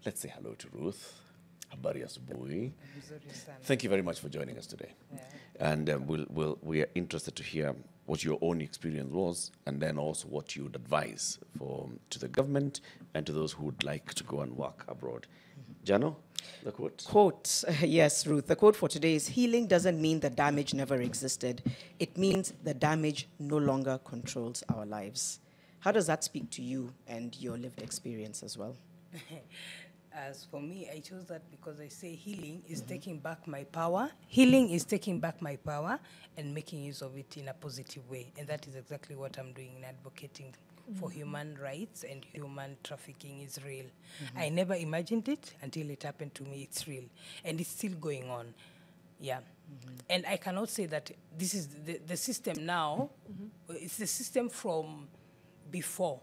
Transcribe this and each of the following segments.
let's say hello to Ruth. Habari asubuhi. Thank you very much for joining us today. Yeah. And we are interested to hear what your own experience was, and then also what you would advise to the government and to those who would like to go and work abroad. Jano, the quote? Quote, yes, Ruth. The quote for today is, healing doesn't mean the damage never existed. It means the damage no longer controls our lives. How does that speak to you and your lived experience as well? As for me, I chose that because I say healing is taking back my power. Healing is taking back my power and making use of it in a positive way. And that is exactly what I'm doing in advocating for human rights, and human trafficking is real. I never imagined it until it happened to me. It's real. And it's still going on. Yeah. And I cannot say that this is the system now. It's the system from before.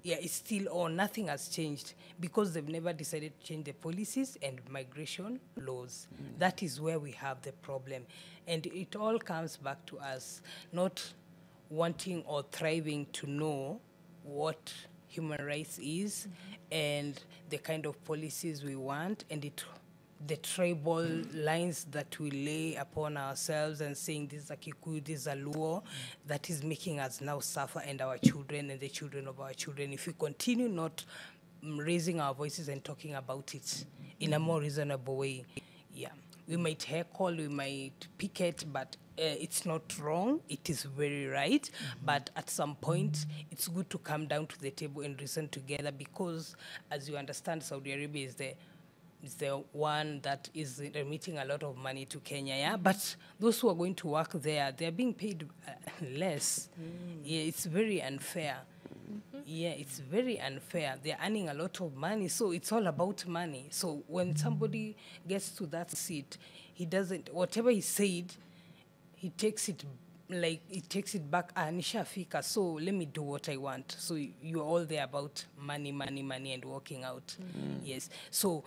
Yeah, it's still on. Nothing has changed because they've never decided to change the policies and migration laws. That is where we have the problem. And it all comes back to us not wanting or thriving to know what human rights is and the kind of policies we want, and the tribal lines that we lay upon ourselves and saying this is a Kikuyu, this is a Luo, that is making us now suffer, and our children and the children of our children, if we continue not raising our voices and talking about it in a more reasonable way. Yeah, we might heckle, we might picket, but it's not wrong, it is very right. But at some point, it's good to come down to the table and reason together, because as you understand, Saudi Arabia is the one that is remitting a lot of money to Kenya, yeah? But those who are going to work there, they're being paid less. Yeah, it's very unfair. Yeah, it's very unfair. They're earning a lot of money, so it's all about money. So when somebody gets to that seat, he doesn't, whatever he said, he takes it back, nishafika, so let me do what I want. So you're all there about money, money, money, and walking out. Yes. So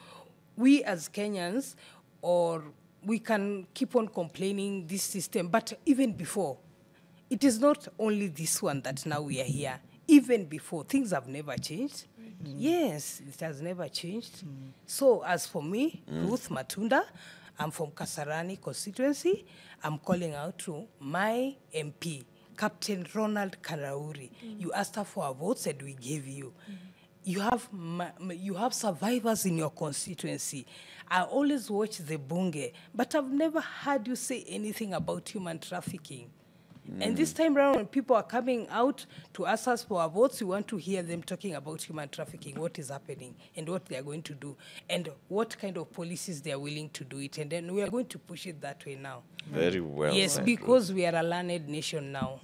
we as Kenyans, or we can keep on complaining this system, but even before, it is not only this one that now we are here. Even before, things have never changed. Yes, it has never changed. So as for me, Ruth Matunda, I'm from Kasarani constituency. I'm calling out to my MP, Captain Ronald Karauri. You asked her for our votes and we gave you. You have survivors in your constituency. I always watch the Bunge, but I've never heard you say anything about human trafficking. And this time around, when people are coming out to ask us for our votes, we want to hear them talking about human trafficking, what is happening, and what they are going to do, and what kind of policies they are willing to do it. And then we are going to push it that way now. Very well. Yes, because we are a learned nation now.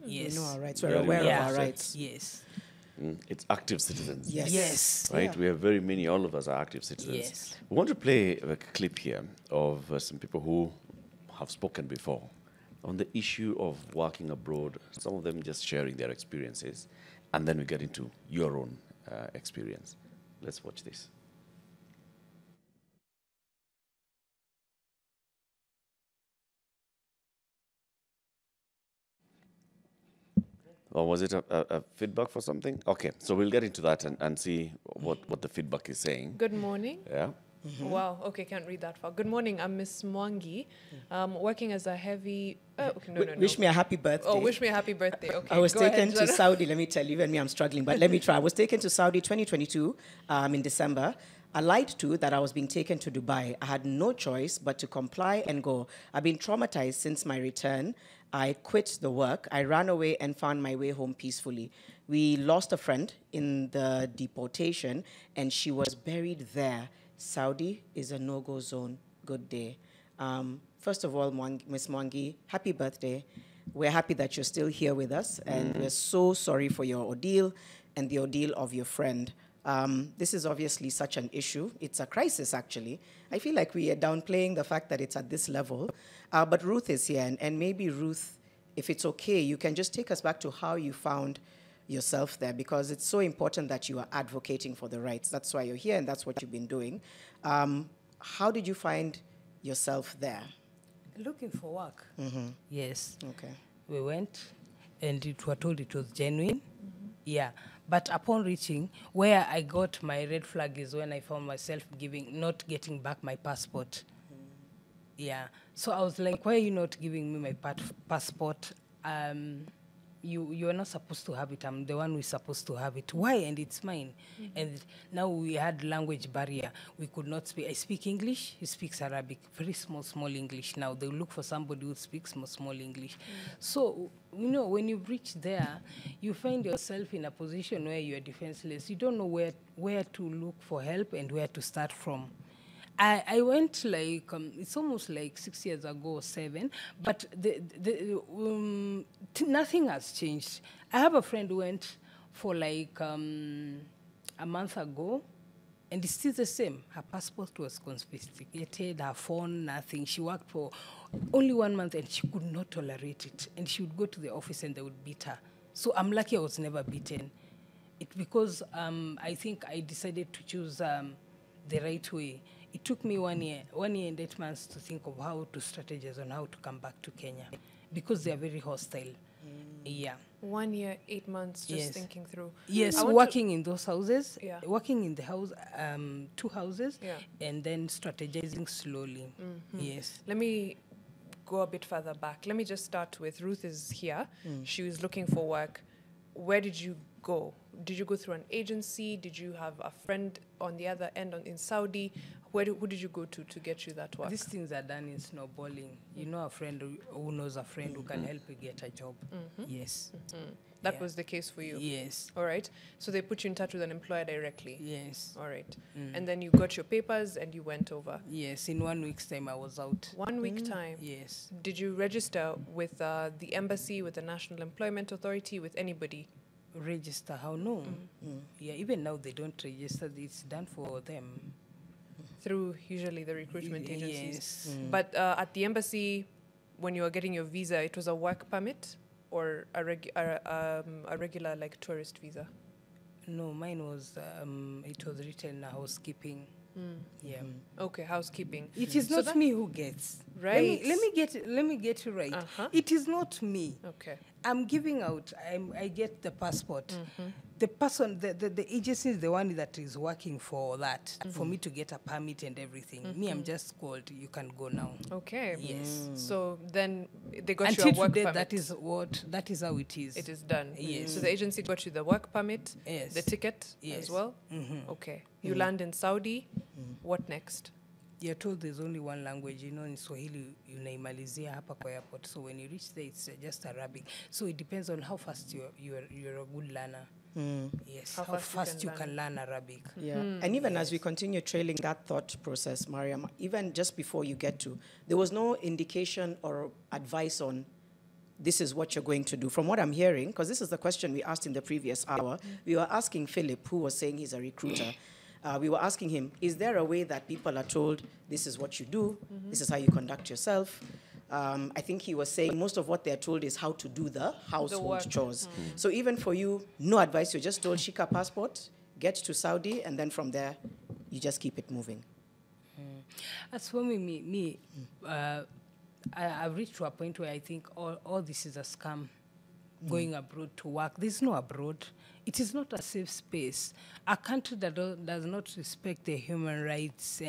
Yes. We know our rights. We're aware of our rights. Yes. It's active citizens. Yes. Right? Yeah. We have very many, all of us are active citizens. Yes. We want to play a clip here of some people who have spoken before on the issue of working abroad, some of them just sharing their experiences, and then we get into your own experience. Let's watch this. Or was it a feedback for something? Okay, so we'll get into that and see what the feedback is saying. Good morning. Yeah. Wow, okay, can't read that far. Good morning, I'm Miss Mwangi, working as a heavy... Oh, okay, no. Wish me a happy birthday. Oh, wish me a happy birthday, okay. I was taken to Saudi, let me tell you, even me, I'm struggling, but let me try. I was taken to Saudi 2022 in December. I lied to that I was being taken to Dubai. I had no choice but to comply and go. I've been traumatized since my return. I quit the work. I ran away and found my way home peacefully. We lost a friend in the deportation, and she was buried there. Saudi is a no-go zone. Good day. First of all, Ms. Mwangi, happy birthday. We're happy that you're still here with us, and we're so sorry for your ordeal and the ordeal of your friend. This is obviously such an issue. It's a crisis, actually. I feel like we are downplaying the fact that it's at this level. But Ruth is here, and maybe Ruth, if it's okay, you can just take us back to how you found yourself there, because it's so important that you are advocating for the rights. That's why you're here, and that's what you've been doing. How did you find yourself there? Looking for work. Yes. Okay. We went, and we were told it was genuine. Yeah. But upon reaching, where I got my red flag is when I found myself not getting back my passport. Yeah. So I was like, why are you not giving me my passport? You are not supposed to have it. I'm the one who is supposed to have it. Why? And it's mine. And now we had language barrier. We could not speak. I speak English. He speaks Arabic. Very small English. Now they look for somebody who speaks small English. So, when you reach there, you find yourself in a position where you are defenseless. You don't know where to look for help and where to start from. I went it's almost like 6 years ago or 7, but nothing has changed. I have a friend who went for a month ago, and it's still the same. Her passport was confiscated, her phone, nothing. She worked for only 1 month and she could not tolerate it. And she would go to the office and they would beat her. So I'm lucky I was never beaten. It's because I think I decided to choose the right way. It took me 1 year and 8 months to think of how to strategize on how to come back to Kenya because they are very hostile. Yeah. 1 year, 8 months, just thinking through. Yes, working in those houses, Yeah. working in the house, 2 houses, Yeah. and then strategizing slowly. Yes. Let me go a bit further back. Let me just start with Ruth is here. She was looking for work. Where did you go? Did you go through an agency? Did you have a friend on the other end in Saudi? Who did you go to get you that work? These things are done in snowballing. You know a friend who knows a friend who can help you get a job. Yes. That was the case for you? Yes. All right. So they put you in touch with an employer directly? Yes. All right. And then you got your papers and you went over? Yes. In 1 week's time, I was out. 1 week time? Yes. Did you register with the embassy, with the National Employment Authority, with anybody? Register? How no? Yeah, even now they don't register. It's done for them. Through usually the recruitment agencies? Yes. But at the embassy, when you were getting your visa, it was a work permit or a regular like tourist visa? No, mine was, it was written housekeeping. Yeah. Okay, housekeeping. It is not me who gets. Right. Let me get it right. It is not me. Okay. I'm giving out. I get the passport. The person, the agency is the one that is working for that, for me to get a permit and everything. Me, I'm just called. You can go now. Okay. Yes. So then they got Until you a work today, permit. that is how it is. It is done. Yes. So the agency got you the work permit, Yes. the ticket Yes. as well. Okay. You land in Saudi. What next? You're told there's only one language, in Swahili unaimalizia hapa kwa airport. So when you reach there, it's just Arabic. So it depends on how fast you're a good learner. Yes, how fast you can learn Arabic. Yeah. And even as we continue trailing that thought process, Mariam, even just before you get to, there was no indication or advice on this is what you're going to do. From what I'm hearing, because this is the question we asked in the previous hour, we were asking Philip, who was saying he's a recruiter, we were asking him, is there a way that people are told, this is what you do, this is how you conduct yourself? I think he was saying most of what they're told is how to do the household chores. So even for you, no advice, you're just told, Shika passport, get to Saudi, and then from there, you just keep it moving. As for me, I've reached to a point where I think all this is a scam. Going abroad to work. There's no abroad. It is not a safe space. A country that does not respect the human rights,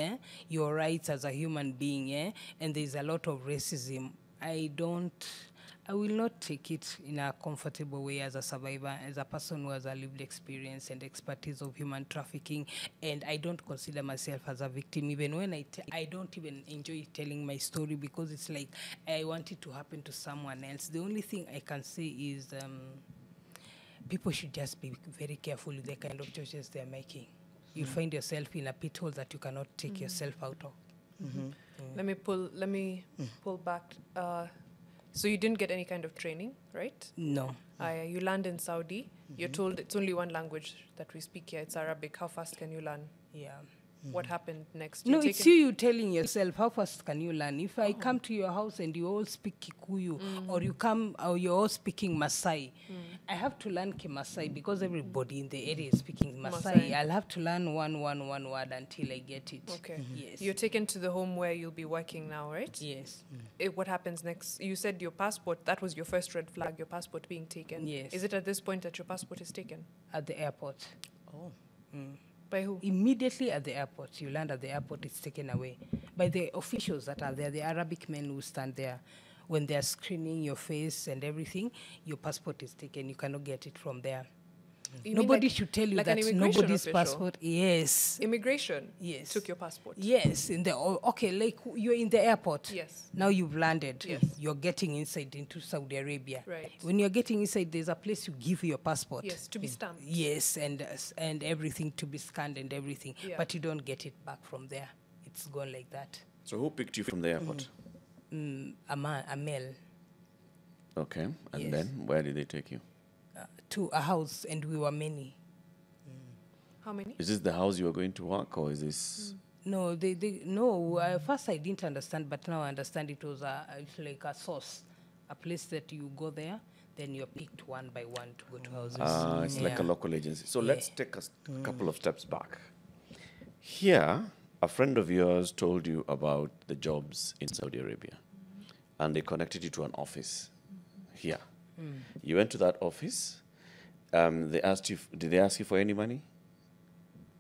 your rights as a human being, and there's a lot of racism. I will not take it in a comfortable way as a survivor, as a person who has a lived experience and expertise of human trafficking, and I don't consider myself as a victim, even when I don't even enjoy telling my story because it's like I want it to happen to someone else. The only thing I can say is people should just be very careful with the kind of choices they're making. You'll find yourself in a pit hole that you cannot take yourself out of. Let me pull back. So you didn't get any kind of training, right? No. You land in Saudi. You're told it's only one language that we speak here. It's Arabic. How fast can you learn? Yeah. What happened next? No, You're it's taken- you telling yourself, how fast can you learn? If I come to your house and you all speak Kikuyu, or you're all speaking Masai, I have to learn Kimasai because everybody in the area is speaking Masai. Masai. I'll have to learn one word until I get it. Okay. Yes. You're taken to the home where you'll be working now, right? Yes. What happens next? You said your passport, that was your first red flag, your passport being taken. Yes. Is it at this point that your passport is taken? At the airport. Oh. By who? Immediately at the airport, you land at the airport, it's taken away by the officials that are there, the Arabic men who stand there. When they're screening your face and everything, your passport is taken. You cannot get it from there. You mean Nobody like- should tell you like an that immigration nobody's official? passport. Yes. Immigration Yes. took your passport. Yes. Okay, like you're in the airport. Yes. Now you've landed. Yes. You're getting inside into Saudi Arabia. Right. When you're getting inside, there's a place you give your passport. Yes, to be stamped. Yes, and everything to be scanned and everything. Yeah. But you don't get it back from there. It's gone like that. So who picked you from the airport? A male. Okay. And Yes. then where did they take you? To a house, and we were many. How many? Is this the house you are going to work, or is this? No, no. First I didn't understand, but now I understand it was it's like a source, a place that you go there, then you're picked one by one to go to houses. It's like a Yeah. local agency. So Yeah. let's take a couple of steps back. Here, a friend of yours told you about the jobs in Saudi Arabia, and they connected you to an office here. You went to that office. They asked you. Did they ask you for any money?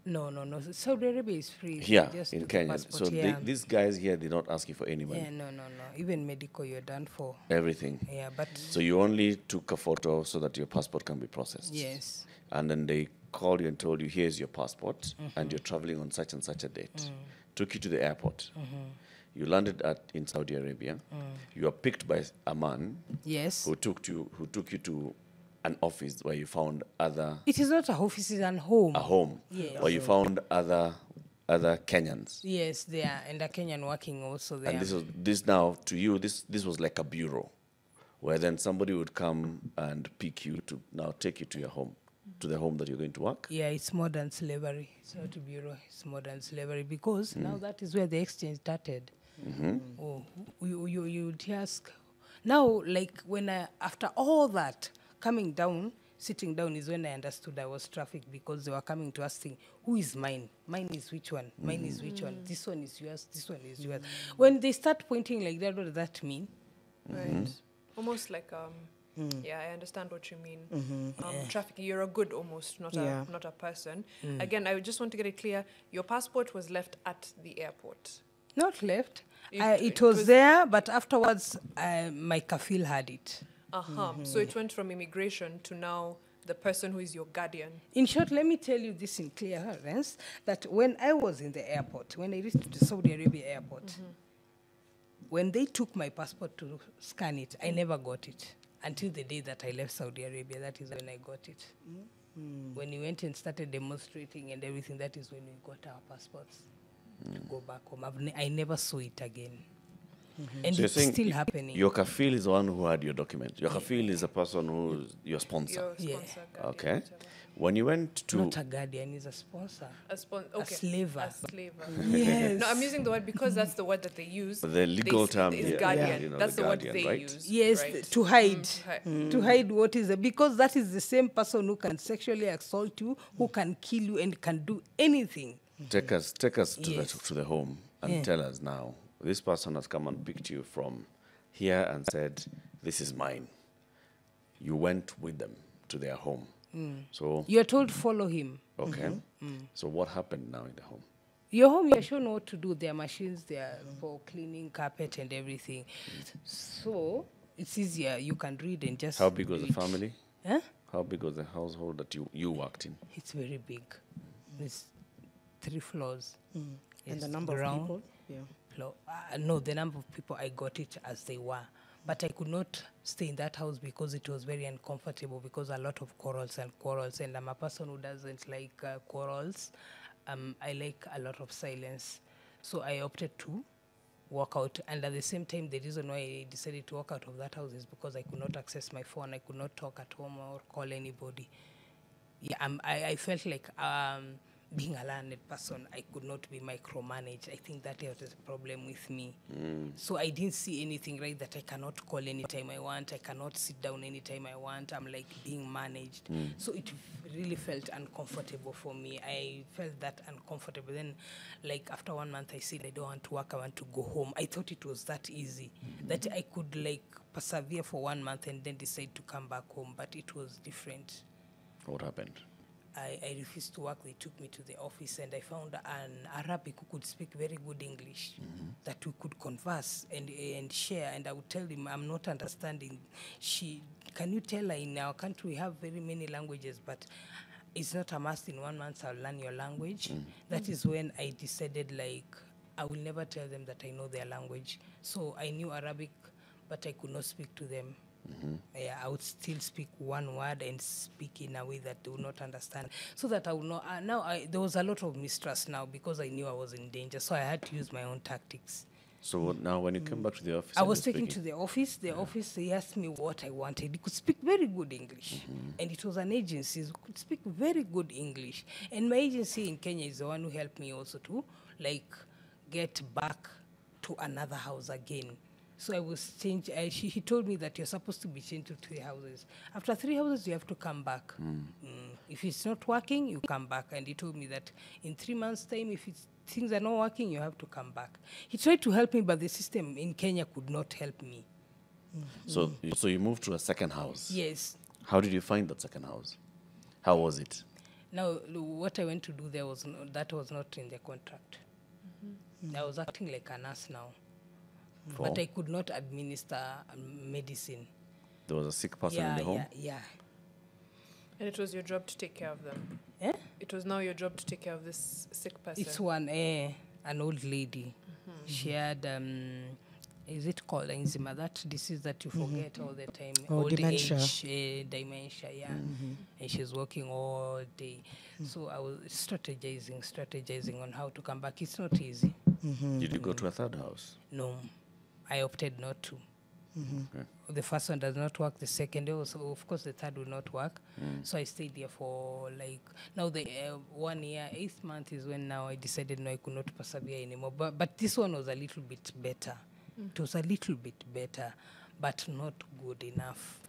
No. Saudi Arabia is free. Here Just in took the Kenya. passport, So yeah. these guys here did not ask you for any money. Yeah, no. Even medical, you're done for. Everything. Yeah, but So you only took a photo so that your passport can be processed. yes. And then they called you and told you, here's your passport, and you're traveling on such and such a date. Took you to the airport. You landed in Saudi Arabia. You were picked by a man Yes. who took you to an office where you found It is not a office, it's a home. a home Yes. where you found other Kenyans. Yes, they are, and a Kenyan working also there. And this now to you this was like a bureau, where then somebody would come and pick you to now take you to your home, to the home that you're going to work. Yeah, it's modern slavery. It's not a bureau, it's modern slavery because now that is where the exchange started. Oh, you would ask. Now, like after all that, coming down, sitting down is when I understood I was trafficked because they were coming to asking, who is mine? Mine is which one? Mine is which one? This one is yours, this one is yours. When they start pointing like that, what does that mean? Right. Almost like yeah, I understand what you mean. Trafficking, you're a good almost, not Yeah. a person. Again, I just want to get it clear. Your passport was left at the airport. Not left. It It was there, but afterwards, my kafil had it. So it went from immigration to now the person who is your guardian. In short, let me tell you this in clear utterance, that when I was in the airport, when I reached the Saudi Arabia airport, when they took my passport to scan it, I never got it until the day that I left Saudi Arabia. That is when I got it. When we went and started demonstrating and everything, that is when we got our passports to go back home. I never saw it again. And So you're it's saying still happening. Your kafil is the one who had your document. Your kafil is the person who's your sponsor. Your Yeah. sponsor, guardian, Okay. whatever. When you went to Not a guardian, he's a sponsor. Okay. slaver. A slaver. Yes. No, I'm using the word because that's the word that they use. But the legal term is here, guardian. you know, That's the the word guardian, they right? use. Yes, right? to hide. Hi- To hide what is it? Because that is the same person who can sexually assault you, who can kill you, and can do anything. take us to Yes. the home and Yeah. tell us now. This person has come and picked you from here and said, "This is mine." You went with them to their home. So You're told follow him. okay. So what happened now in the home? Your home, you're shown what to do. There are machines there for cleaning carpet and everything. So it's easier. You can read and just. How big was do the it. family? Huh? How big was the household that you worked in? It's very big. It's 3 floors. And It's the number ground of people? Yeah. floor. No, the number of people, I got it as they were. But I could not stay in that house because it was very uncomfortable because a lot of quarrels. And I'm a person who doesn't like quarrels. I like a lot of silence. So I opted to walk out. And at the same time, the reason why I decided to walk out of that house is because I could not access my phone. I could not talk at home or call anybody. Yeah, I felt like being a learned person, I could not be micromanaged. I think that was a problem with me. So I didn't see anything right that I cannot call anytime I want. I cannot sit down anytime I want. I'm like being managed. So it really felt uncomfortable for me. I felt that uncomfortable. Then, like after 1 month, I said, I don't want to work. I want to go home. I thought it was that easy, that I could like persevere for 1 month and then decide to come back home. But it was different. What happened? I refused to work. They took me to the office, and I found an Arabic who could speak very good English, that we could converse and share. And I would tell him, I'm not understanding. Can you tell her in our country we have very many languages, but it's not a must in 1 month I'll learn your language. That is when I decided, like, I will never tell them that I know their language. So I knew Arabic, but I could not speak to them. Yeah, I would still speak one word and speak in a way that they would not understand, so that I would know. There was a lot of mistrust now because I knew I was in danger, so I had to use my own tactics. So now when you came back to the office, I was taken to the office. The office, they asked me what I wanted. He could speak very good English. And it was an agency who could speak very good English. And my agency in Kenya is the one who helped me also to, like, get back to another house again. So I was changed. He told me that you're supposed to be changed to 3 houses. After 3 houses, you have to come back. If it's not working, you come back. And he told me that in 3 months' time, if things are not working, you have to come back. He tried to help me, but the system in Kenya could not help me. So you moved to a second house. Yes. How did you find that second house? How was it? Now, what I went to do there was not in the contract. I was acting like a nurse now. But I could not administer medicine. There was a sick person in the home? Yeah. And it was your job to take care of them? Eh? It was now your job to take care of this sick person? It's an old lady. She had, is it called eczema? That disease that you forget all the time. Old dementia. Age, dementia, yeah. And she's working all day. So I was strategizing on how to come back. It's not easy. Did you go to a third house? No, I opted not to. Okay. The first one does not work. The second, also, of course, the third will not work. So I stayed there for now the 1 year, 8th month is when now I decided no, I could not persevere anymore. But this one was a little bit better. It was a little bit better, but not good enough.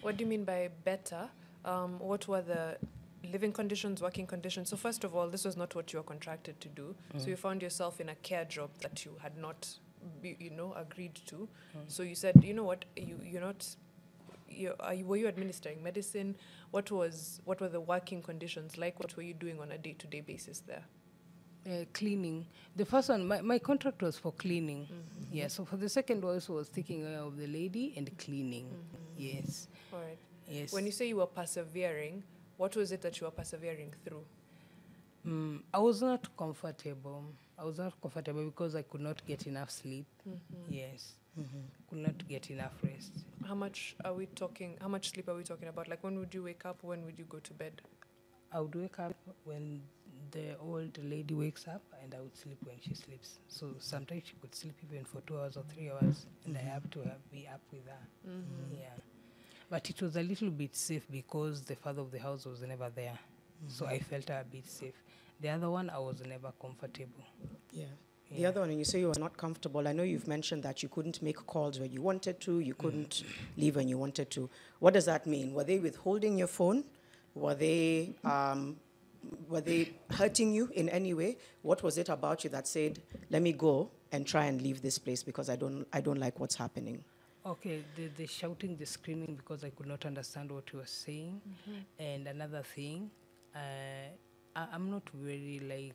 What do you mean by better? What were the living conditions, working conditions? So first of all, this was not what you were contracted to do. So you found yourself in a care job that you had not, agreed to. So you said, you know what, were you administering medicine? What were the working conditions like? What were you doing on a day-to-day basis there? Cleaning. The first one, my contract was for cleaning. Yeah, so for the second one, also was taking care of the lady and cleaning. Yes. All right. Yes. When you say you were persevering, what was it that you were persevering through? I was not comfortable. Because I could not get enough sleep. Yes. Could not get enough rest. How much sleep are we talking about? Like, when would you wake up? When would you go to bed? I would wake up when the old lady wakes up, and I would sleep when she sleeps. So sometimes she could sleep even for 2 hours or 3 hours, and I have to be up with her. Yeah. But it was a little bit safe because the father of the house was never there. So I felt a bit safe. The other one, I was never comfortable. Yeah. The other one, when you say you were not comfortable, I know you've mentioned that you couldn't make calls when you wanted to, you couldn't leave when you wanted to. What does that mean? Were they withholding your phone? Were they hurting you in any way? What was it about you that said, let me go and try and leave this place because I don't like what's happening? Okay, the shouting, the screaming, because I could not understand what you were saying. And another thing, I'm not very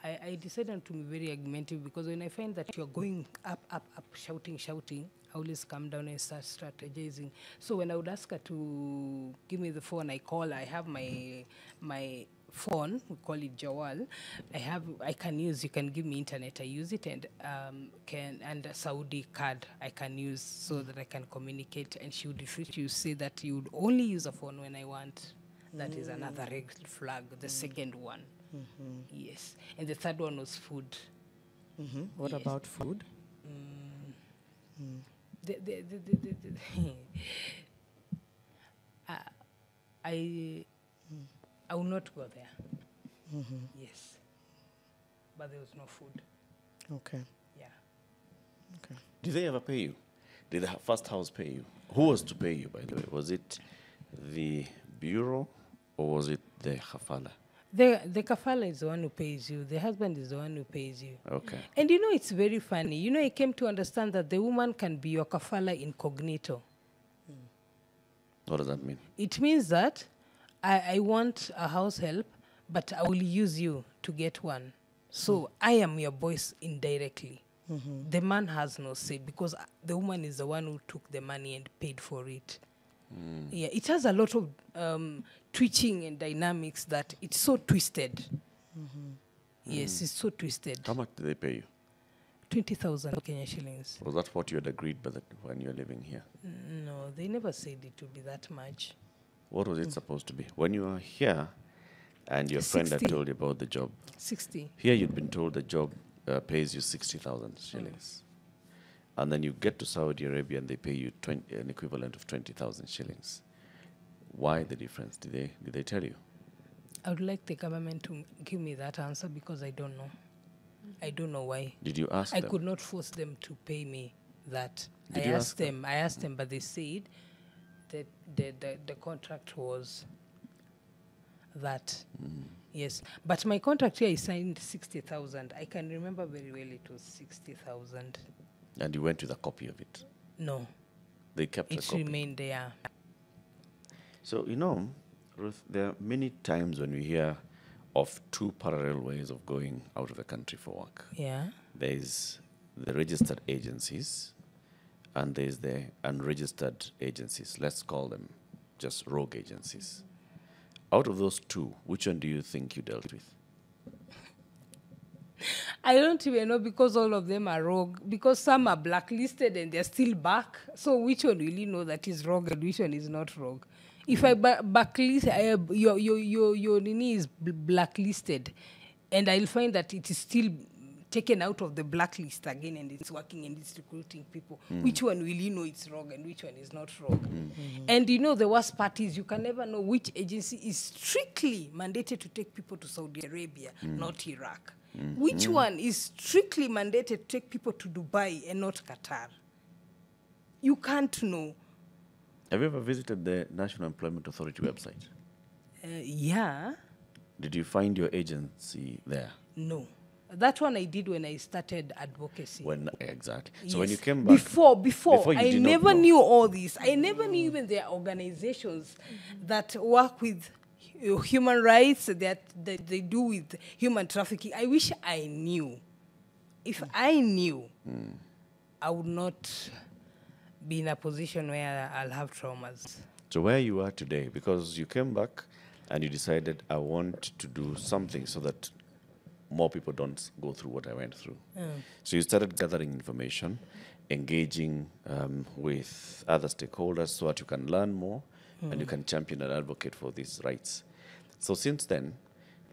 I decided to be very argumentative, because when I find that you're going up, shouting, I always come down and start strategizing. So when I would ask her to give me the phone, I have my phone, we call it Jawal. I can use, you can give me internet, I use it, and and a Saudi card I can use so that I can communicate. And she would refuse to say that you would only use a phone when I want. That is another red flag, the second one. Yes. And the third one was food. What about food? I will not go there. Yes. But there was no food. Okay. Yeah. Okay. Did they ever pay you? Did the first house pay you? Who was to pay you, by the way? Was it the bureau or was it the hafala? The kafala is the one who pays you. The husband is the one who pays you. Okay. And you know, it's very funny. You know, I came to understand that the woman can be your kafala incognito. What does that mean? It means that I want a house help, but I will use you to get one. So I am your boss indirectly. The man has no say because the woman is the one who took the money and paid for it. Yeah, it has a lot of twitching and dynamics that it's so twisted. Yes, it's so twisted. How much did they pay you? 20,000 Kenya shillings. Was that what you had agreed by when you were living here? No, they never said it would be that much. What was it supposed to be? When you were here and your friend had 60. told you about the job, 60. here you'd been told the job pays you 60,000 shillings. And then you get to Saudi Arabia and they pay you an equivalent of 20,000 shillings. Why the difference? Did they tell you? I would like the government to give me that answer because I don't know. I don't know why. Did you ask I them? could not force them to pay me that. Did I you asked ask them? I asked them, but they said that the contract was that. Yes. But my contract here I signed 60,000. I can remember very well it was 60,000. And you went with a copy of it? No. They kept the It copy? remained there. So, you know, Ruth, there are many times when we hear of two parallel ways of going out of the country for work. Yeah. There's the registered agencies and there's the unregistered agencies. Let's call them just rogue agencies. Out of those two, which one do you think you dealt with? I don't even know because all of them are rogue. Because some are blacklisted and they're still back. So which one really know that is rogue and which one is not rogue? If I blacklist, your nini is blacklisted, and I'll find that it is still taken out of the blacklist again and it's working and it's recruiting people. Which one will you know it's rogue and which one is not rogue? And you know the worst part is you can never know which agency is strictly mandated to take people to Saudi Arabia, not Iraq. Which one is strictly mandated to take people to Dubai and not Qatar? You can't know. Have you ever visited the National Employment Authority website? Yeah. Did you find your agency there? No. That one I did when I started advocacy. Exactly. Yes. So when you came back... Before you I did not never know. knew all this. I never knew even there are organizations that work with human rights, that they do with human trafficking. I wish I knew. If I knew, I would not be in a position where I'll have traumas. So where you are today, because you came back and you decided, I want to do something so that more people don't go through what I went through. So you started gathering information, engaging with other stakeholders so that you can learn more and you can champion and advocate for these rights. So since then,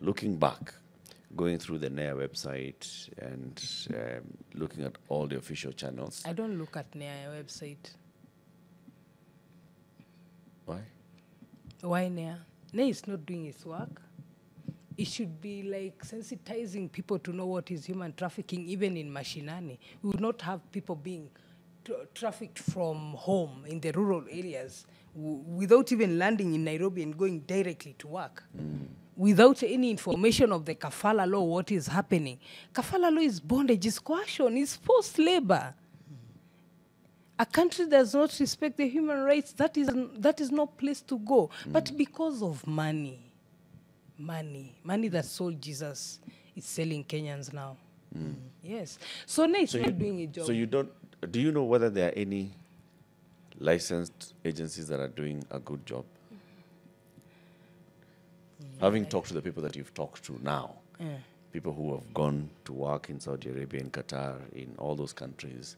looking back, going through the NEA website and looking at all the official channels. I don't look at NEA website. Why? Why NEA? NEA is not doing its work. It should be like sensitizing people to know what is human trafficking, even in Mashinani. We would not have people being trafficked from home in the rural areas without even landing in Nairobi and going directly to work. Without any information of the kafala law, what is happening. Kafala law is bondage, is coercion, is forced labor. A country does not respect the human rights, that is no place to go. But because of money that sold Jesus is selling Kenyans now. Yes. So now it's not doing a job. So you don't, do you know whether there are any licensed agencies that are doing a good job? Having talked to the people that you've talked to now, people who have gone to work in Saudi Arabia, in Qatar, in all those countries,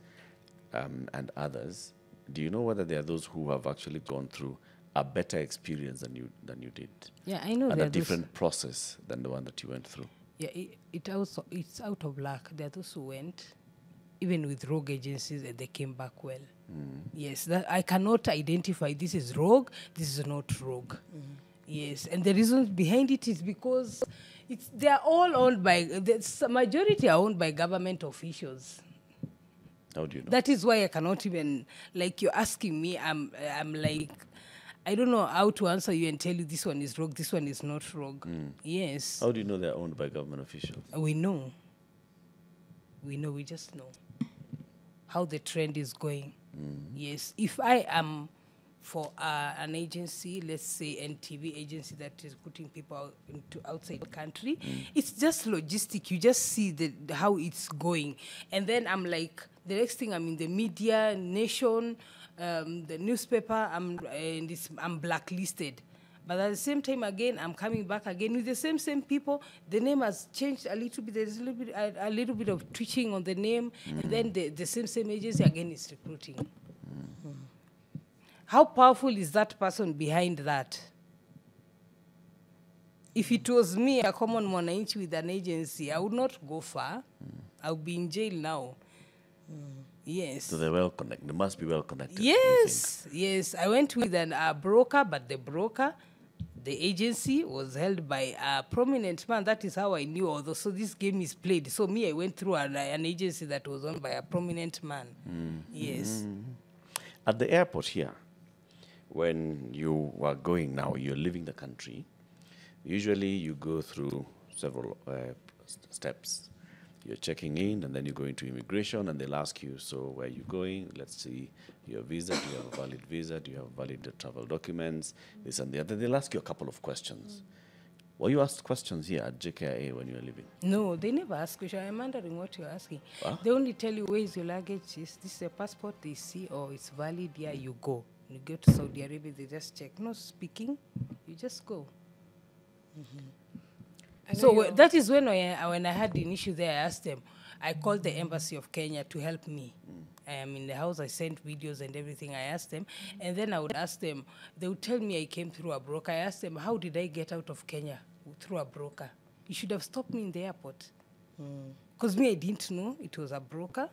and others, do you know whether there are those who have actually gone through a better experience than you did? Yeah, I know. And a different process than the one that you went through? Yeah, it's out of luck. There are those who went, even with rogue agencies, and they came back well. Yes, that I cannot identify this is rogue, this is not rogue. Yes, and the reason behind it is because They are all owned by, the majority are owned by government officials. How do you know? That is why I cannot even, like you're asking me, I'm like, I don't know how to answer you and tell you this one is rogue, this one is not rogue. Yes. How do you know they're owned by government officials? We know. We just know how the trend is going. Yes. If I am for an agency, let's say NTV agency that is putting people out into outside the country, it's just logistic. You just see how it's going. And then I'm like, the next thing I'm in the media, Nation, the newspaper, I'm blacklisted. But at the same time, again, I'm coming back again with the same people. The name has changed a little bit. There's a little bit of twitching on the name. And then the same agency again is recruiting. How powerful is that person behind that? If it was me, a common mwananchi with an agency, I would not go far. I would be in jail now. Yes. So they're well connected. They must be well connected. Yes. I went with a broker, but the broker, the agency was held by a prominent man. That is how I knew. Although, so this game is played. So me, I went through an agency that was owned by a prominent man. Yes. At the airport here, when you are going now, you're leaving the country, usually you go through several steps. You're checking in, and then you go into immigration, and they'll ask you, so where are you going? Let's see your visa. Do you have a valid visa? Do you have valid travel documents? This and the other. They'll ask you a couple of questions. Were you asked questions here at JKIA when you were leaving? No, they never ask questions. I'm wondering what you're asking. Huh? They only tell you, where is your luggage? Is this a passport? They see, oh, it's valid. Yeah, you go. You go to Saudi Arabia, they just check. No speaking, you just go. So that is when I had an issue there, I asked them, I called the Embassy of Kenya to help me. I am in the house, I sent videos and everything, I asked them. And then I would ask them, they would tell me I came through a broker. I asked them, how did I get out of Kenya through a broker? You should have stopped me in the airport. Because me, I didn't know it was a broker.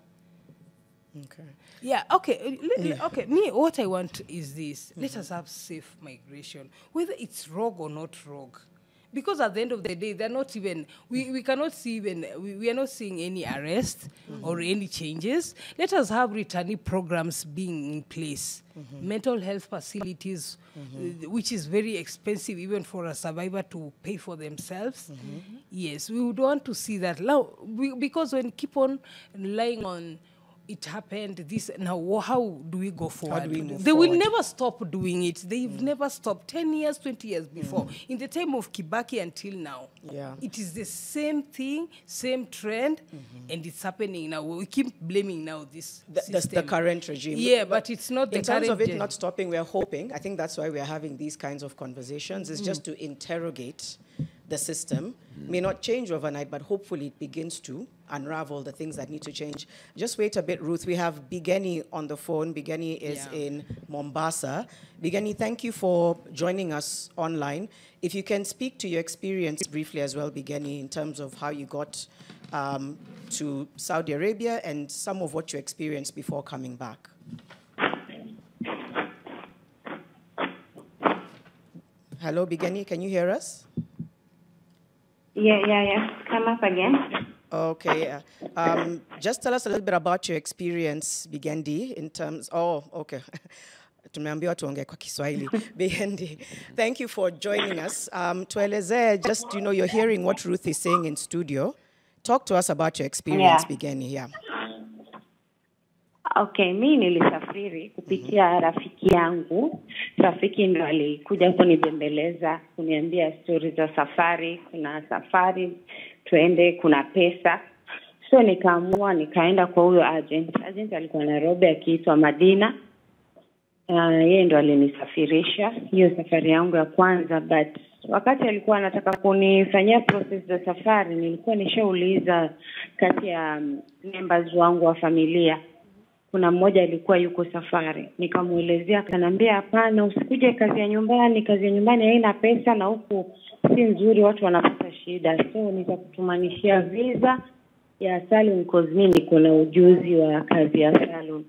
Okay. Yeah, okay. Okay, me, what I want is this. Let us have safe migration, whether it's rogue or not rogue. Because at the end of the day, they're not even, we cannot see even, we are not seeing any arrest or any changes. Let us have returnee programs being in place. Mental health facilities, which is very expensive even for a survivor to pay for themselves. Yes, we would want to see that. Now, because when keep on relying on it happened, this, now how do we go forward? How do we move they forward? will never stop doing it. They've never stopped. 10 years, 20 years before. In the time of Kibaki until now. Yeah. It is the same thing, same trend, and it's happening now. We keep blaming now this system. The current regime. Yeah, but it's not the in current terms of it regime. not stopping, we're hoping, I think that's why we're having these kinds of conversations, is just to interrogate the system. May not change overnight, but hopefully it begins to unravel the things that need to change. Just wait a bit, Ruth. We have Bigeni on the phone. Bigeni is in Mombasa. Bigeni, thank you for joining us online. If you can speak to your experience briefly as well, Bigeni, in terms of how you got to Saudi Arabia and some of what you experienced before coming back. Hello, Bigeni, can you hear us? Yeah. Come up again. Okay. Just tell us a little bit about your experience, Bigendi, in terms... Oh, okay. Tumeambiwa tuongee kwa Kiswahili. Bigendi, thank you for joining us. Tueleze, just, you're hearing what Ruth is saying in studio. Talk to us about your experience, Bigendi, yeah. Okay, mi nilisafiri kupitia rafiki yangu. Rafiki ndo alikuja kunibembeleza, kuniambia story za safari, kuna safari, tuende, kuna pesa. So nikaamua, nikaenda kwa huyo agent. Agent alikuwa Nairobi akiitwa Madina. Yeye ndo alinisafirisha. Hiyo safari yangu ya kwanza, but wakati alikuwa anataka kunifanyia process za safari, nilikuwa nishauliza kati ya members wangu wa familia. Kuna mmoja alikuwa yuko safari. Nikamuelezea, akaniambia hapana, usikuje kazi ya nyumbani haina pesa na huku si nzuri, watu wanapata shida. So nitakutumanishia visa ya salon cause mimi niko na ujuzi wa kazi ya salon.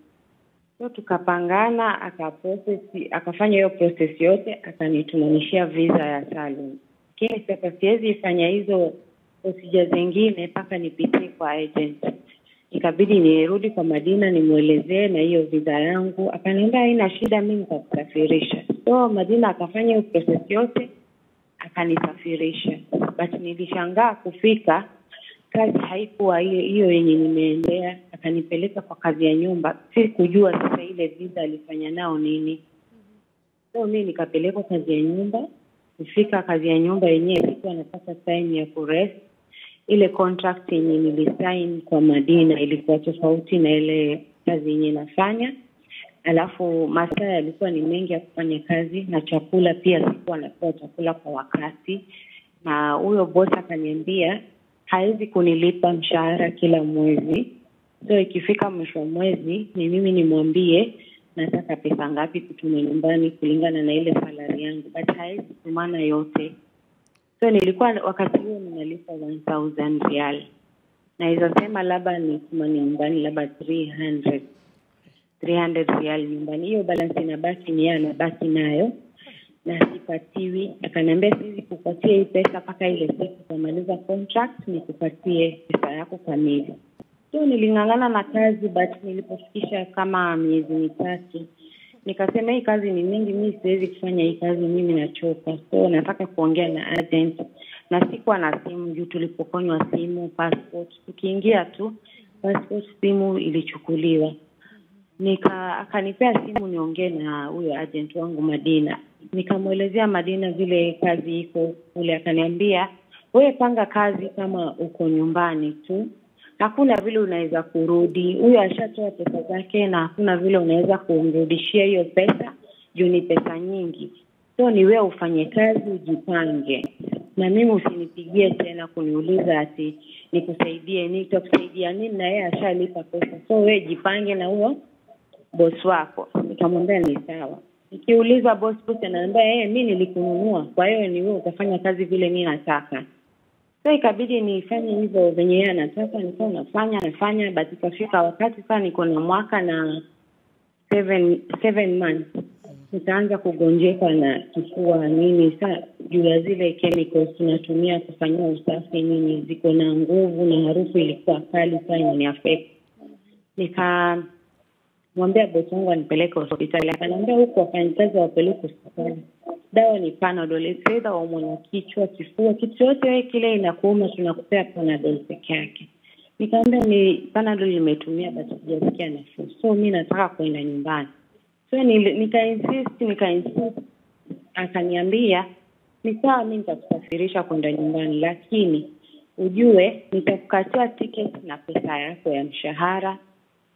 So tukapangana, akafanya hiyo process yote, akanitumanishia visa ya salon. Lakini sasa siwezi fanya hizo procedure zingine mpaka nipitie kwa agent. Ikabidi nirudi kwa Madina nimuelezee na hiyo visa yangu. Akaniambia haina shida, mimi nitakusafirisha. So Madina akafanya hiyo process yote akanisafirisha. But nilishangaa kufika kazi haikuwa hiyo yenye nimeendea. Akanipeleka kwa kazi ya nyumba. Sikujua sasa ile visa alifanya nao nini. So mimi nikapelekwa kazi ya nyumba. Kufika kazi ya nyumba yenyewe ilikuwa napata time ya kurest. Ile contract yenye nilisign kwa Madina ilikuwa tofauti na ile kazi yenye nafanya. Alafu masaa yalikuwa ni mengi ya kufanya kazi na chakula pia sikuwa napewa chakula kwa wakati. Na huyo boss akaniambia hawezi kunilipa mshahara kila mwezi. So ikifika mwisho wa mwezi ni mimi nimwambie nataka pesa ngapi kutuma nyumbani kulingana na ile salary yangu. But hawezi kutumana yote. So nilikuwa wakati huo ninalipa 1000 rial. Na hizo sema labda nituma nyumbani labda 300 rial nyumbani. Hiyo balance inabaki ni yeye anabaki nayo. Na sipatiwi. Akaniambia siwezi kupatia hii pesa mpaka ile siku kumaliza contract nikupatie pesa yako kamili. So nilingangana na kazi but nilipofikisha kama miezi mitatu nikasema hii kazi ni mingi, mimi siwezi kufanya hii kazi, mimi nachoka. So nataka kuongea na agent na sikuwa na simu juu tulipokonywa simu, passport. Tukiingia tu passport simu ilichukuliwa. Akanipea simu niongee na huyo agent wangu Madina. Nikamuelezea Madina vile kazi iko kule. Akaniambia wewe panga kazi kama uko nyumbani tu. Hakuna vile unaweza kurudi. Huyo ashatoa pesa zake na hakuna vile unaweza kumrudishia hiyo pesa juu ni pesa nyingi. So ni wewe ufanye kazi ujipange. Na mimi usinipigie tena kuniuliza ati nikusaidie nitakusaidia nini na yeye ashalipa pesa. So wewe jipange na huyo boss wako. Nikamwambia ni sawa. Nikiuliza boss ananiambia mimi nilikununua. Kwa hiyo ni wewe utafanya kazi vile mimi nataka. So ikabidi nifanye hivyo venye yeye anataka, nilikuwa nafanya but ikafika wakati sasa niko na mwaka na 7 months. Nikaanza kugonjeka na kifua nini sasa juu ya zile chemicals tunatumia kufanyia usafi nini ziko na nguvu na harufu ilikuwa kali sana ni affect. Nikamwambia boss wangu anipeleke hospitali. Akaniambia huko wafanyikazi wapeleke hospitali. Dawa ni Panadol, either waumwa kichwa, kifua, kitu chote wewe kile inakuuma tunakupea Panadol peke yake. Nikamwambia ni Panadol nimetumia but sijasikia nafuu. So mimi nataka kwenda nyumbani. So nika insist akaniambia ni sawa mimi nitakusafirisha kwenda nyumbani lakini ujue nitakukatia ticket na pesa yako ya mshahara.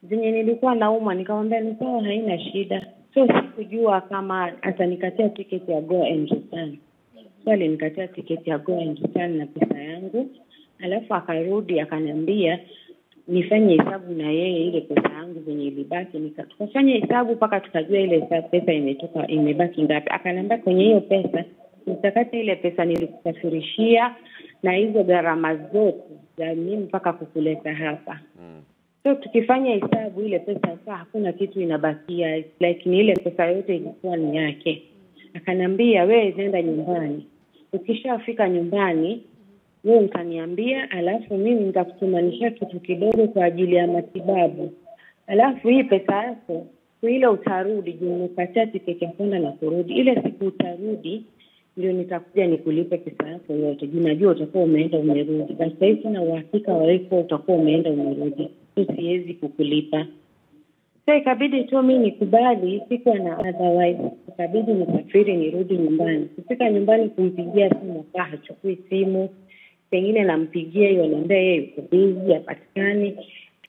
Zenye nilikuwa naumwa nikamwambia ni sawa haina shida. So sikujua kama atanikatia ticket ya go and return. So alinikatia ticket ya go and return na pesa yangu. Alafu akarudi akaniambia nifanye hesabu na yeye ile pesa yangu zenye ilibaki. Tukafanya hesabu mpaka tukajua ile pesa imebaki ngapi. Akaniambia kwenye hiyo pesa nitakata ile pesa nilikusafirishia na hizo gharama zote za mimi mpaka kukuleta hapa. So tukifanya hesabu ile pesa sasa hakuna kitu inabakia. It's like ni ile pesa yote ilikuwa ni yake. Akaniambia wewe nenda nyumbani. Ukishafika nyumbani wewe utaniambia alafu mimi nitakutumanisha kitu kidogo kwa ajili ya matibabu. Alafu hii pesa yako ile utarudi juu nimekatia tiketi ya kwenda na kurudi. Ile siku utarudi ndio nitakuja nikulipe pesa yako yote. Juu najua utakuwa umeenda umerudi. Sasa hivi na uhakika wa wewe utakuwa umeenda umerudi. Siwezi kukulipa. Sasa ikabidi tu mimi nikubali, sikuwa na otherwise. Ikabidi nisafiri nirudi nyumbani. Kufika nyumbani kumpigia simu kwa hachukui simu. Pengine nampigia hiyo ananiambia yeye yuko busy hapatikani.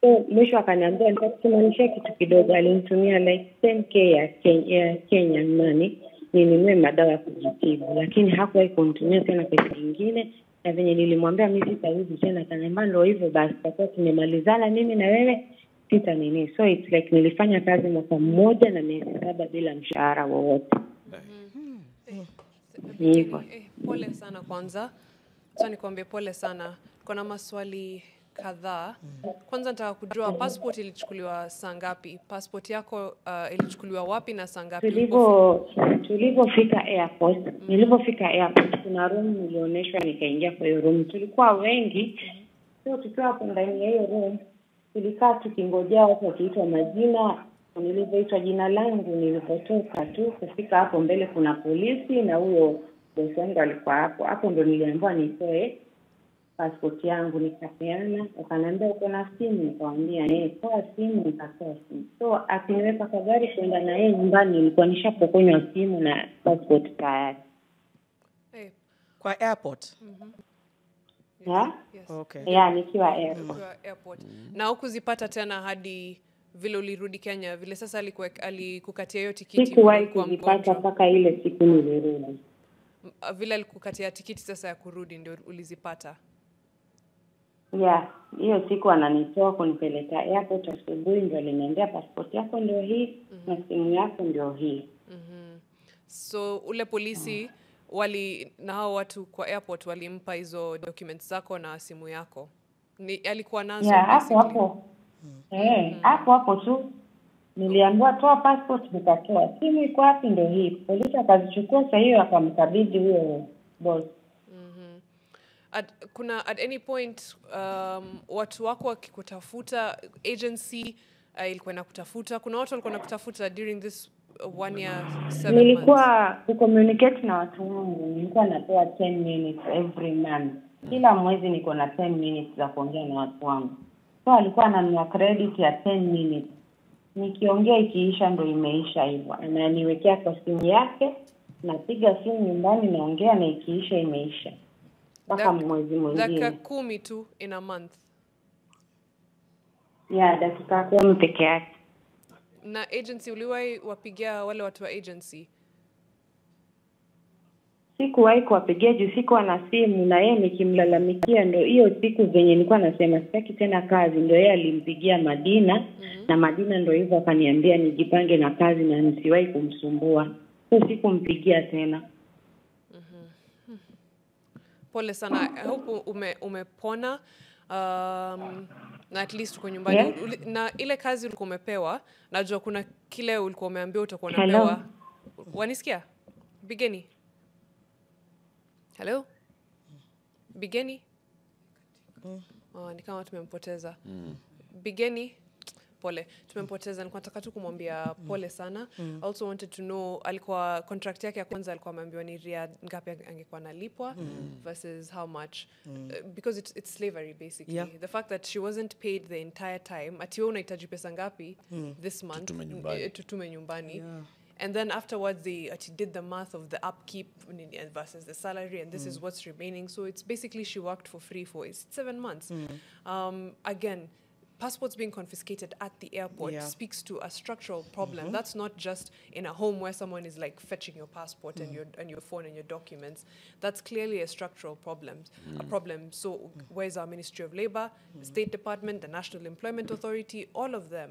So mwisho akaniambia nitakutumanishia kitu kidogo. Alinitumia like 10k ya Kenya money ninunue madawa ya kujitibu. Lakini hakuwahi kunitumia tena pesa nyingine. Na venye nilimwambia mimi sitarudi tena akaniambia ndio hivyo basi tutakuwa tumemalizana mimi na wewe sita nini. So it's like nilifanya kazi mwaka mmoja na miezi 7 bila mshahara wowote. Pole sana kwanza. Sasa nikwambie pole sana. Kuna maswali kadhaa. Kwanza nataka kujua passport ilichukuliwa saa ngapi? Passport yako ilichukuliwa wapi na saa ngapi? Tulipofika airport, nilipofika airport kuna room nilioneshwa, nikaingia kwa hiyo room. Tulikuwa wengi. So tukiwa hapo ndani ya hiyo room, tulikaa tukingojea watu wakiitwa majina. Nilivyoitwa jina langu, nilipotoka tu kufika hapo mbele kuna polisi na huyo boss wangu alikuwa hapo. Hapo ndo niliambiwa nitoe passport yangu, nikapeana. Akaniambia uko na simu? Nikamwambia toa simu. Nikatoa simu. So akiniweka kwa gari kwenda na yeye nyumbani, nilikuwa nishapokonywa simu na passport tayari. Kwa airport? Yeah? Yes. Okay. Yeah, nikiwa airport. Airport. Na hukuzipata tena hadi vile ulirudi Kenya, vile sasa alikukatia hiyo tikiti? Sikuwahi kuzipata mpaka ile siku nilirudi. Vile alikukatia tikiti sasa ya kurudi ndio ulizipata? Yeah, hiyo siku ananitoa kunipeleka airport asubuhi, ndio aliniambia passport yako ndio hii na simu yako ndio hii. So ule polisi na hao watu kwa airport walimpa hizo documents zako na simu yako? Alikuwa nazo? Yeah, hapo. Hapo tu niliambiwa toa passport, nikatoa. Simu iko wapi? Ndio hii. Polisi akazichukua sasa, hiyo akamkabidhi huyo boss. At any point watu wako wakikutafuta, agency ilikuwa inakutafuta? Kuna watu walikuwa nakutafuta during this 1 year 7 months? Nilikuwa kucommunicate na watu wangu, nilikuwa napewa 10 minutes every month. Kila mwezi niko na 10 minutes za kuongea na watu wangu. So alikuwa ananipa credit ya 10 minutes. Nikiongea ikiisha ndio imeisha hivyo. Ananiwekea kwa simu yake, napiga simu nyumbani naongea na ikiisha imeisha. Mpaka mwezi mwingine. Dakika 10 tu in a month? Yeah, dakika 10 peke yake. Na agency uliwahi wapigia wale watu wa agency? Sikuwahi kuwapigia juu sikuwa na simu, na yeye nikimlalamikia ndio hiyo siku zenye nilikuwa nasema sitaki tena kazi, ndio yeye alimpigia Madina na Madina ndio hivyo akaniambia nijipange na kazi na nisiwahi kumsumbua. So sikumpigia tena. Pole sana. I hope umepona na at least uko nyumbani. Yeah. Na ile kazi ulikuwa umepewa, najua kuna kile ulikuwa umeambiwa utakuwa unapewa. Wanisikia? Bigeni? Hello? Bigeni? Ni kama tumempoteza. Bigeni? Pole, tumempoteza. Nilikuwa nataka tu kumwambia pole sana. Also wanted to know, alikuwa contract yake ya kwanza alikuwa ameambiwa ni riad ngapi angekuwa analipwa versus how much. Because it's slavery basically. Yeah. The fact that she wasn't paid the entire time, ati wewe unahitaji pesa ngapi this month tutume nyumbani. Yeah. And then afterwards they did the math of the upkeep versus the salary, and this is what's remaining. So it's basically she worked for free for 7 months. Again, passports being confiscated at the airport speaks to a structural problem. That's not just in a home where someone is like fetching your passport and your phone and your documents. That's clearly a structural problem. So where's our Ministry of Labor, the State Department, the National Employment Authority? All of them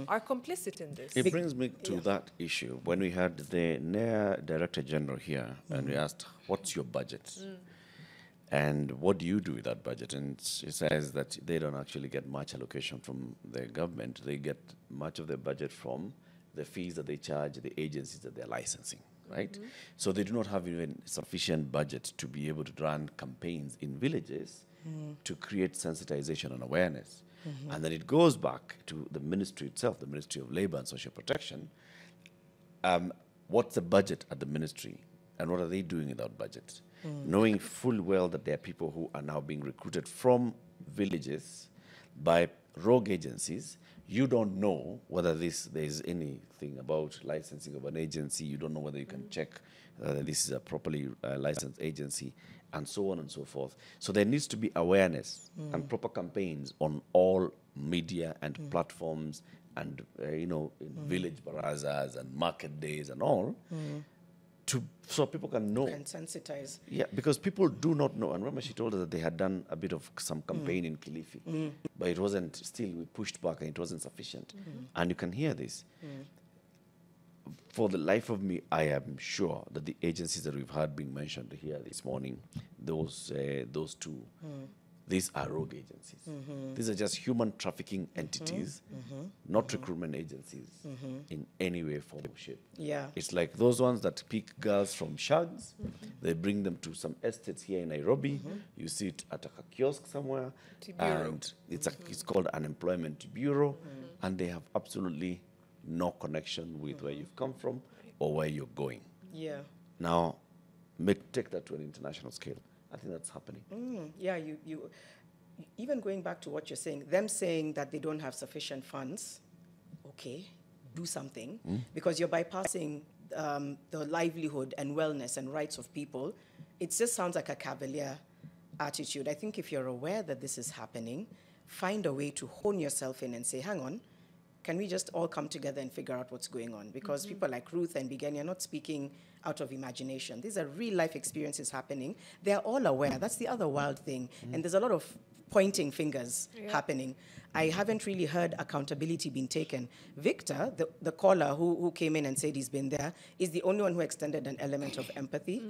are complicit in this. It brings me to that issue. When we had the NEA Director General here, and we asked, what's your budget? And what do you do with that budget? And she says that they don't actually get much allocation from the government. They get much of their budget from the fees that they charge the agencies that they're licensing, right? So they do not have even sufficient budget to be able to run campaigns in villages to create sensitization and awareness. And then it goes back to the ministry itself, the Ministry of Labor and Social Protection. What's the budget at the ministry? And what are they doing with that budget? Knowing full well that there are people who are now being recruited from villages by rogue agencies. You don't know whether there's anything about licensing of an agency. You don't know whether you can check whether this is a properly licensed agency, and so on and so forth. So there needs to be awareness and proper campaigns on all media and platforms and, in village barazas and market days and all, so people can know. And sensitize. Yeah, because people do not know. And remember, she told us that they had done a bit of some campaign in Kilifi, but it wasn't, still we pushed back and it wasn't sufficient. And you can hear this. For the life of me, I am sure that the agencies that we've had being mentioned here this morning, those two, these are rogue agencies. These are just human trafficking entities, not recruitment agencies in any way, form, or shape. Yeah. It's like those ones that pick girls from shags, they bring them to some estates here in Nairobi. You see it at a kiosk somewhere, and it's called an employment bureau, and they have absolutely no connection with where you've come from or where you're going. Yeah. Now, take that to an international scale. I think that's happening. Yeah, you even going back to what you're saying, them saying that they don't have sufficient funds, okay, do something, because you're bypassing the livelihood and wellness and rights of people. It just sounds like a cavalier attitude. I think if you're aware that this is happening, find a way to hone yourself in and say, hang on, can we just all come together and figure out what's going on? Because people like Ruth and Begin are not speaking out of imagination. These are real life experiences happening. They're all aware. That's the other wild thing. And there's a lot of pointing fingers happening. I haven't really heard accountability being taken. Victor, the caller who came in and said he's been there, is the only one who extended an element of empathy.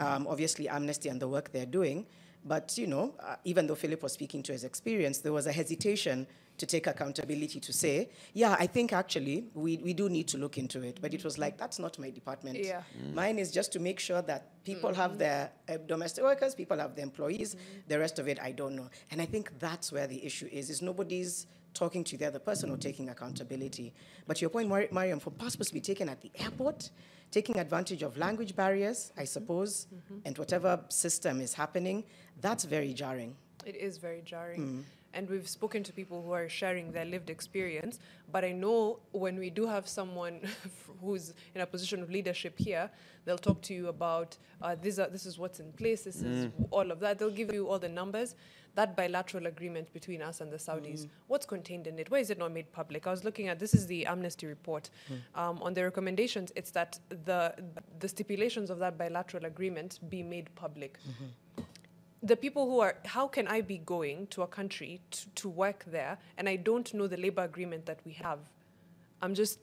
Obviously, Amnesty and the work they're doing. But, you know, even though Philip was speaking to his experience, there was a hesitation to take accountability to say, yeah, I think actually we do need to look into it. But it was like, that's not my department. Yeah. Mine is just to make sure that people have their domestic workers, people have their employees, the rest of it, I don't know. And I think that's where the issue is nobody's talking to the other person or taking accountability. But to your point, Mariam, for passports to be taken at the airport, taking advantage of language barriers, I suppose, and whatever system is happening, that's very jarring. It is very jarring. And we've spoken to people who are sharing their lived experience. But I know when we do have someone who's in a position of leadership here, they'll talk to you about this is what's in place, this is all of that. They'll give you all the numbers. That bilateral agreement between us and the Saudis, what's contained in it? Why is it not made public? I was looking at, this is the Amnesty report. On the recommendations, it's that the stipulations of that bilateral agreement be made public. The people who are, how can I be going to a country to work there and I don't know the labor agreement that we have? I'm just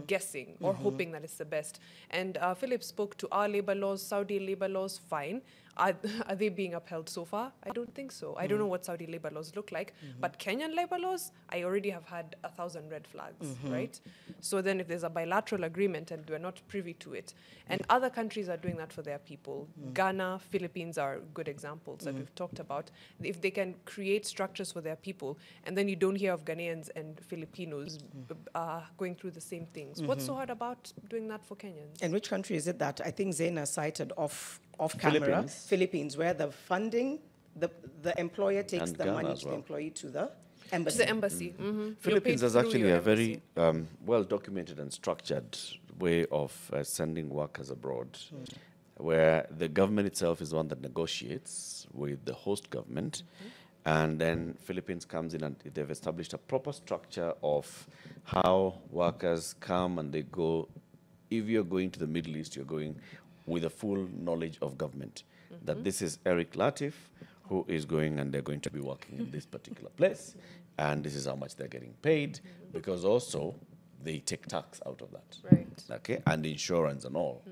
guessing or hoping that it's the best. And Philip spoke to our labor laws, Saudi labor laws, fine. Are they being upheld so far? I don't think so. I don't know what Saudi labor laws look like, but Kenyan labor laws, I already have had 1,000 red flags, right? So then if there's a bilateral agreement and we're not privy to it, and other countries are doing that for their people, Ghana, Philippines are good examples that we've talked about. If they can create structures for their people, and then you don't hear of Ghanaians and Filipinos going through the same things. What's so hard about doing that for Kenyans? And which country is it that I think Zaina cited off camera? Philippines, where the funding, the employer takes And the Ghana money as to the well. employee to the To embassy. the embassy. Philippines has actually a very well-documented and structured way of sending workers abroad, where the government itself is the one that negotiates with the host government, and then Philippines comes in and they've established a proper structure of how workers come and they go. If you're going to the Middle East, you're going with a full knowledge of government, that this is Eric Latif, who is going and they're going to be working in this particular place, and this is how much they're getting paid, because also they take tax out of that. Right. Okay, and insurance and all.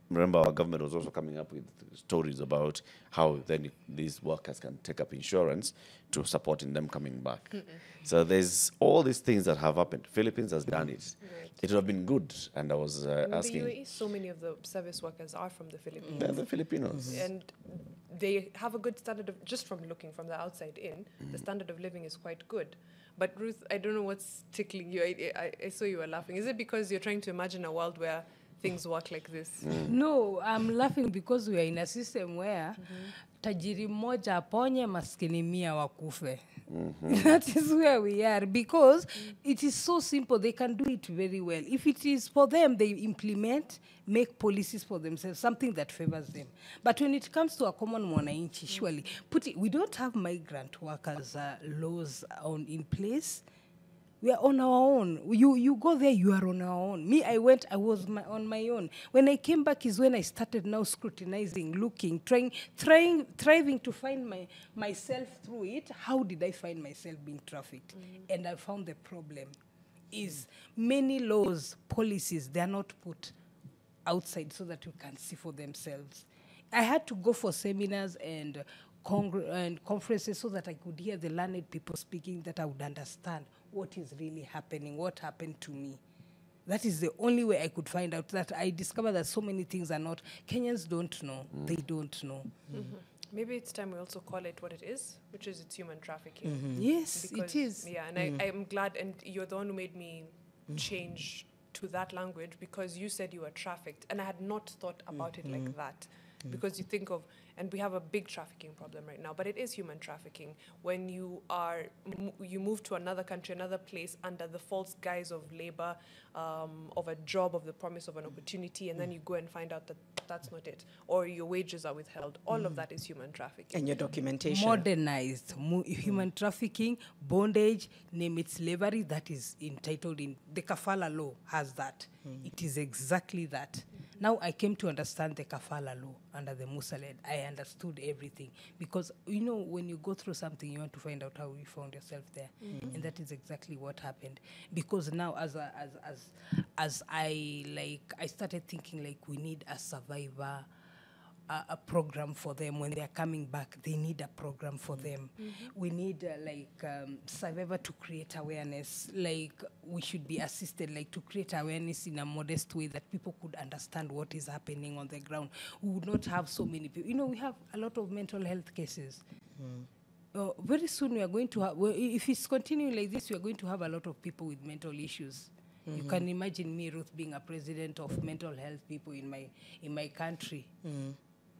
Remember, our government was also coming up with stories about how then these workers can take up insurance to supporting them coming back. So there's all these things that have happened. Philippines has done it. Right. It would have been good, and I was In asking. the UAE, so many of the service workers are from the Philippines. They're the Filipinos. And they have a good standard of, just from looking from the outside in, the standard of living is quite good. But Ruth, I don't know what's tickling you. I saw you were laughing. Is it because you're trying to imagine a world where things work like this? No, I'm laughing because we are in a system where tajiri mmoja aponye maskini 100 wakufe. That is where we are, because it is so simple. They can do it very well. If it is for them, they implement, make policies for themselves, something that favors them. But when it comes to a common mwananchi, surely, we don't have migrant workers laws in place. We are on our own. You go there, you are on our own. Me, I was on my own. When I came back is when I started now scrutinizing, looking, striving to find myself through it. How did I find myself being trafficked? And I found the problem is many laws, policies, they are not put outside so that you can see for themselves. I had to go for seminars and and conferences so that I could hear the learned people speaking, that I would understand what is really happening, what happened to me. That is the only way I could find out. That I discovered that so many things are not, Kenyans don't know. They don't know. Maybe it's time we also call it what it is, which is it's human trafficking. Yes, Because- it is. Yeah, and I am glad, and you're the one who made me change to that language, because you said you were trafficked, and I had not thought about it like that. Because you think of, and we have a big trafficking problem right now, but it is human trafficking when you are you move to another country, another place, under the false guise of labor, of a job, of the promise of an opportunity, and then you go and find out that that's not it, or your wages are withheld. All of that is human trafficking. And your documentation. Modernized human trafficking, bondage, name it slavery, that is entitled in the kafala law has that. It is exactly that. Now I came to understand the kafala law under the Musaled. I understood everything, because you know when you go through something, you want to find out how you found yourself there, and that is exactly what happened. Because now as I started thinking like we need a survivor. A program for them when they are coming back. They need a program for them. We need survivor to create awareness. Like we should be assisted, like to create awareness in a modest way that people could understand what is happening on the ground. We would not have so many people. You know, we have a lot of mental health cases. Very soon we are going to have. Well, if it's continuing like this, we are going to have a lot of people with mental issues. You can imagine me, Ruth, being a president of mental health people in my country.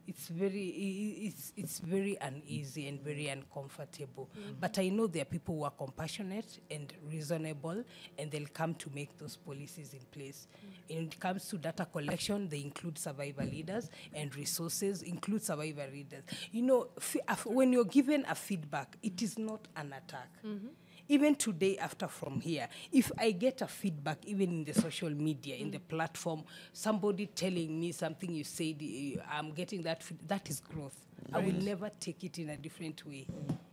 It's very uneasy and very uncomfortable. But I know there are people who are compassionate and reasonable, and they'll come to make those policies in place. When it comes to data collection, they include survivor leaders, and resources include survivor leaders. You know, when you're given a feedback, it is not an attack. Even today, after from here, if I get a feedback, even in the social media, in the platform, somebody telling me something you said, I'm getting that, that is growth. I will never take it in a different way.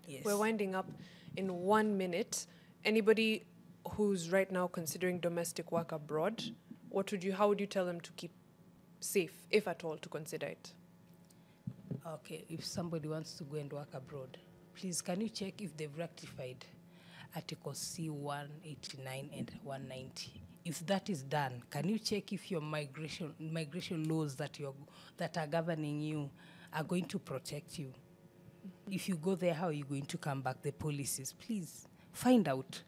Yes. We're winding up in 1 minute. Anybody who's right now considering domestic work abroad, how would you tell them to keep safe, if at all, to consider it? Okay, if somebody wants to go and work abroad, please, can you check if they've rectified Articles C189 and 190. If that is done, can you check if your migration laws that are governing you are going to protect you? If you go there, how are you going to come back? The policies, please find out,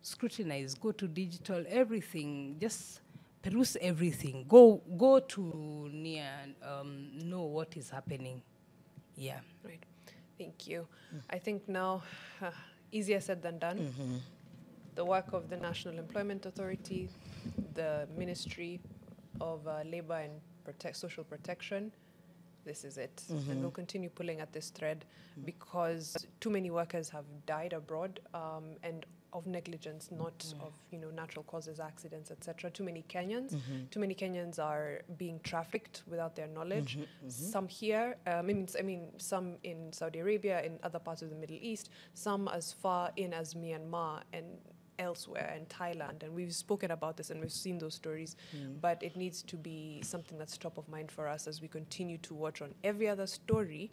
scrutinize, go to digital, everything, just peruse everything. Go to near, know what is happening. Yeah. Right. Thank you. I think now. Easier said than done. The work of the National Employment Authority, the Ministry of Labor and Social Protection, this is it. And we'll continue pulling at this thread because too many workers have died abroad and of negligence, not of natural causes, accidents, etc. Too many Kenyans are being trafficked without their knowledge. Some here, some in Saudi Arabia, in other parts of the Middle East, some as far in as Myanmar and elsewhere, in Thailand, and we've spoken about this and we've seen those stories, but it needs to be something that's top of mind for us as we continue to watch on every other story.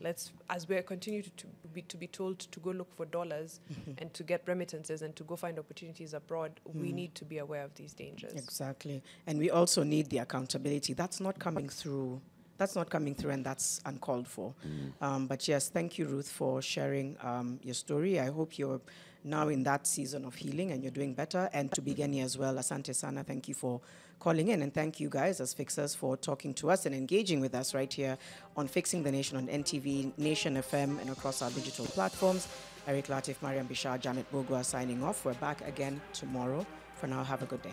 As we continue to be told to go look for dollars and to get remittances and to go find opportunities abroad, we need to be aware of these dangers. Exactly. And we also need the accountability. That's not coming through, and that's uncalled for. But yes, thank you, Ruth, for sharing your story. I hope you're now in that season of healing and you're doing better. And to Bigeni as well, Asante Sana, thank you for calling in. And thank you guys as Fixers for talking to us and engaging with us right here on Fixing the Nation on NTV, Nation FM, and across our digital platforms. Eric Latif, Mariam Bishar, Janet Bogwa signing off. We're back again tomorrow. For now, have a good day.